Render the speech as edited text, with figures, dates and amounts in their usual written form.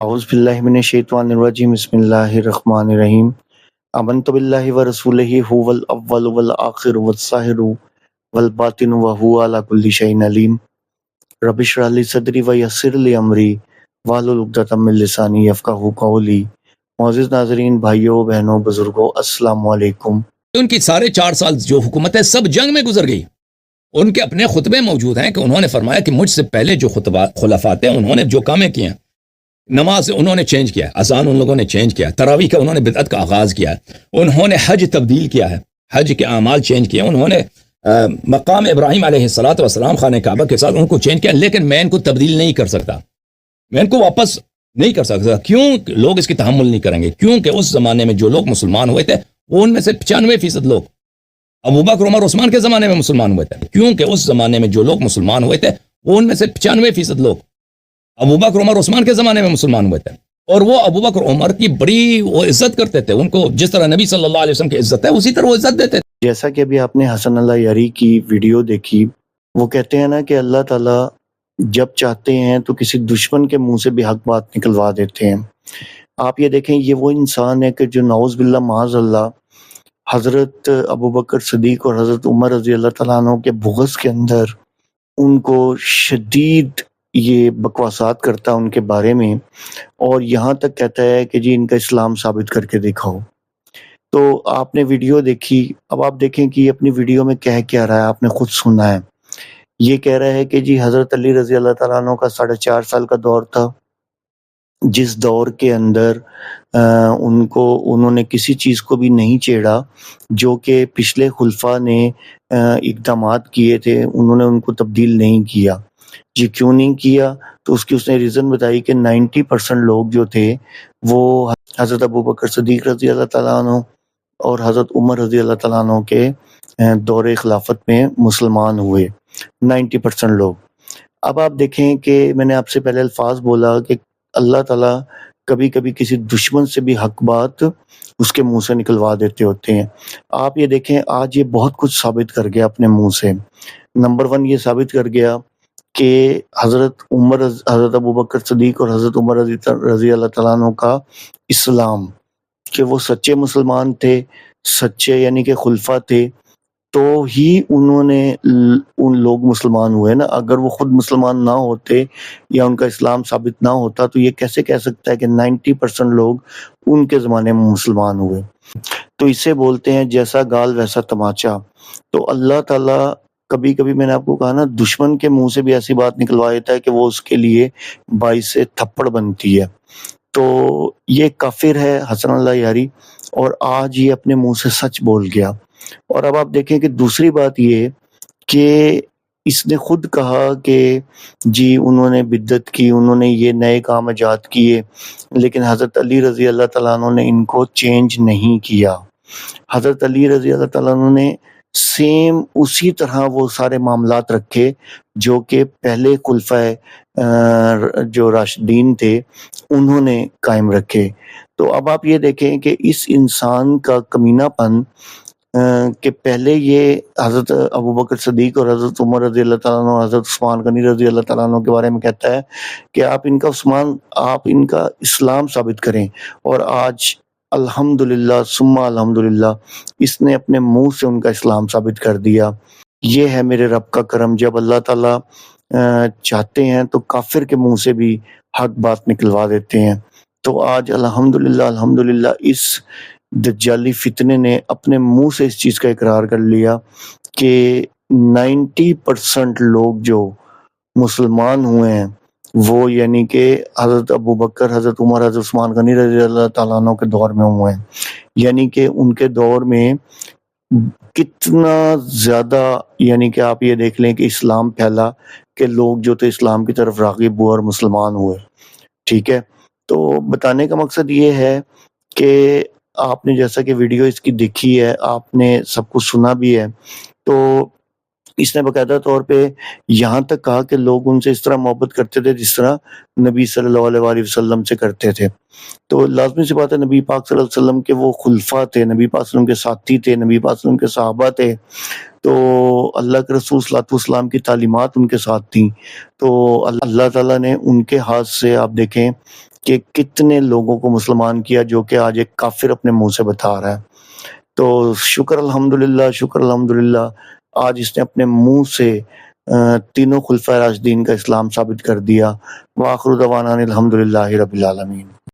اعوذ باللہ من الشیطان الرجیم بسم اللہ الرحمن الرحیم آمنت باللہ ورسولہ هو الاول والآخر والظاہر والباطن وہو علی کل شیء علیم رب اشرح لی صدری ویسر لی امری واحلل عقدۃ من لسانی یفقہوا قولی۔ معزز ناظرین، بھائیوں بہنوں بزرگوں، السلام علیکم۔ ان کی 4.5 سال جو حکومت ہے سب جنگ میں گزر گئی۔ ان کے اپنے خطبے موجود ہیں کہ انہوں نے فرمایا کہ مجھ سے پہلے جو خلفاء تھے انہوں نے جو کامیں کی ہیں، نماز انہوں نے چینج کیا، اذان ان لوگوں نے چینج کیا، تراویح کا انہوں نے بدعت کا آغاز کیا، انہوں نے حج تبدیل کیا ہے، حج کے اعمال چینج کیا، انہوں نے مقام ابراہیم علیہ السلام خانہ کعبہ کے ساتھ ان کو چینج کیا، لیکن میں ان کو تبدیل نہیں کر سکتا، میں ان کو واپس نہیں کر سکتا۔ کیوں لوگ اس کی تحمل نہیں کریں گے؟ کیونکہ اس زمانے میں جو لوگ مسلمان ہوئے تھے وہ ان میں سے 95% لوگ ابوبکر عمر عثمان کے زمانے میں مسلمان ہوئے تھے، کیونکہ اس زمانے میں جو لوگ مسلمان ہوئے تھے وہ ان میں سے 95% لوگ ابوبکر عمر عثمان کے زمانے میں مسلمان ہوئے تھے، اور وہ ابوبکر عمر کی بڑی وہ عزت کرتے تھے، ان کو جس طرح نبی صلی اللہ علیہ وسلم کی عزت ہے اسی طرح وہ عزت دیتے تھے۔ جیسا کہ ابھی آپ نے حسن اللہ یاری کی ویڈیو دیکھی، وہ کہتے ہیں نا کہ اللہ تعالیٰ جب چاہتے ہیں تو کسی دشمن کے منہ سے بھی حق بات نکلوا دیتے ہیں۔ آپ یہ دیکھیں، یہ وہ انسان ہے کہ جو نعوذ باللہ معاذ اللہ حضرت ابوبکر صدیق اور حضرت عمر رضی اللہ تعالیٰ عنہ کے بغض کے اندر ان کو شدید یہ بکواسات کرتا ان کے بارے میں، اور یہاں تک کہتا ہے کہ جی ان کا اسلام ثابت کر کے دکھاؤ۔ تو آپ نے ویڈیو دیکھی، اب آپ دیکھیں کہ یہ اپنی ویڈیو میں کہہ کیا رہا ہے، آپ نے خود سنا ہے۔ یہ کہہ رہا ہے کہ جی حضرت علی رضی اللہ تعالیٰ عنہ کا 4.5 سال کا دور تھا، جس دور کے اندر انہوں نے کسی چیز کو بھی نہیں چھیڑا جو کہ پچھلے خلفاء نے اقدامات کیے تھے، انہوں نے ان کو تبدیل نہیں کیا۔ جی کیوں نہیں کیا؟ تو اس نے ریزن بتائی کہ 90% لوگ جو تھے وہ حضرت ابوبکر صدیق رضی اللہ تعالیٰ عنہ اور حضرت عمر رضی اللہ تعالیٰ عنہ کے دور خلافت میں مسلمان ہوئے، 90% لوگ۔ اب آپ دیکھیں کہ میں نے آپ سے پہلے الفاظ بولا کہ اللہ تعالیٰ کبھی کبھی کسی دشمن سے بھی حق بات اس کے منہ سے نکلوا دیتے ہوتے ہیں۔ آپ یہ دیکھیں، آج یہ بہت کچھ ثابت کر گیا اپنے منہ سے۔ نمبر 1 یہ ثابت کر گیا کہ حضرت ابوبکر صدیق اور حضرت عمر رضی اللہ تعالیٰ عنہ کا اسلام، کہ وہ سچے مسلمان تھے، سچے یعنی کہ خلفاء تھے، تو ہی انہوں نے ان لوگ مسلمان ہوئے نا۔ اگر وہ خود مسلمان نہ ہوتے یا ان کا اسلام ثابت نہ ہوتا تو یہ کیسے کہہ سکتا ہے کہ 90% لوگ ان کے زمانے میں مسلمان ہوئے؟ تو اسے بولتے ہیں جیسا گال ویسا تماچا۔ تو اللہ تعالیٰ کبھی کبھی، میں نے آپ کو کہا نا، دشمن کے منہ سے بھی ایسی بات نکلوا دیتا ہے کہ وہ اس کے لیے باعث تھپڑ بنتی ہے۔ تو یہ کافر ہے حسن اللہ یاری، اور آج یہ اپنے منہ سے سچ بول گیا۔ اور اب آپ دیکھیں کہ دوسری بات یہ کہ اس نے خود کہا کہ جی انہوں نے بدعت کی، انہوں نے یہ نئے کام ایجاد کیے، لیکن حضرت علی رضی اللہ تعالیٰ عنہ نے ان کو چینج نہیں کیا۔ حضرت علی رضی اللہ تعالیٰ عنہ نے سیم اسی طرح وہ سارے معاملات رکھے جو کہ پہلے خلفاء جو راشدین تھے انہوں نے قائم رکھے۔ تو اب آپ یہ دیکھیں کہ اس انسان کا کمینہ پن کہ پہلے یہ حضرت ابوبکر صدیق اور حضرت عمر رضی اللہ تعالیٰ عنہ، حضرت عثمان غنی رضی اللہ تعالیٰ عنہ کے بارے میں کہتا ہے کہ آپ ان کا اسلام ثابت کریں، اور آج الحمدللہ ثم الحمدللہ اس نے اپنے منہ سے ان کا اسلام ثابت کر دیا۔ یہ ہے میرے رب کا کرم، جب اللہ تعالیٰ چاہتے ہیں تو کافر کے منہ سے بھی حق بات نکلوا دیتے ہیں۔ تو آج الحمدللہ اس دجالی فتنے نے اپنے منہ سے اس چیز کا اقرار کر لیا کہ 90% لوگ جو مسلمان ہوئے ہیں وہ یعنی کہ حضرت ابوبکر، حضرت عمر، حضرت عثمان غنی رضی اللہ تعالیٰ عنہ کے دور میں ہوئے ہیں۔ یعنی کہ ان کے دور میں کتنا زیادہ، یعنی کہ آپ یہ دیکھ لیں کہ اسلام پھیلا کہ لوگ جو تھے اسلام کی طرف راغب ہوئے اور مسلمان ہوئے۔ ٹھیک ہے، تو بتانے کا مقصد یہ ہے کہ آپ نے جیسا کہ ویڈیو اس کی دیکھی ہے، آپ نے سب کچھ سنا بھی ہے، تو اس نے باقاعدہ طور پہ یہاں تک کہا کہ لوگ ان سے اس طرح محبت کرتے تھے جس طرح نبی صلی اللہ علیہ وآلہ وسلم سے کرتے تھے۔ تو لازمی سی بات ہے، نبی پاک صلی اللہ علیہ وسلم کے وہ خلفاء تھے، نبی پاک صلی اللہ علیہ وسلم کے ساتھی تھے، نبی پاک صلی اللہ علیہ وسلم کے صحابہ تھے، تو اللہ کے رسول صلی اللہ علیہ وسلم کی تعلیمات ان کے ساتھ تھیں۔ تو اللہ تعالیٰ نے ان کے ہاتھ سے آپ دیکھیں کہ کتنے لوگوں کو مسلمان کیا جو کہ آج ایک کافر اپنے منہ سے بتا رہا ہے. تو شکر الحمدللہ آج اس نے اپنے منہ سے تینوں خلفائے راشدین کا اسلام ثابت کر دیا. وآخر دعوانا الحمدللہ رب العالمین.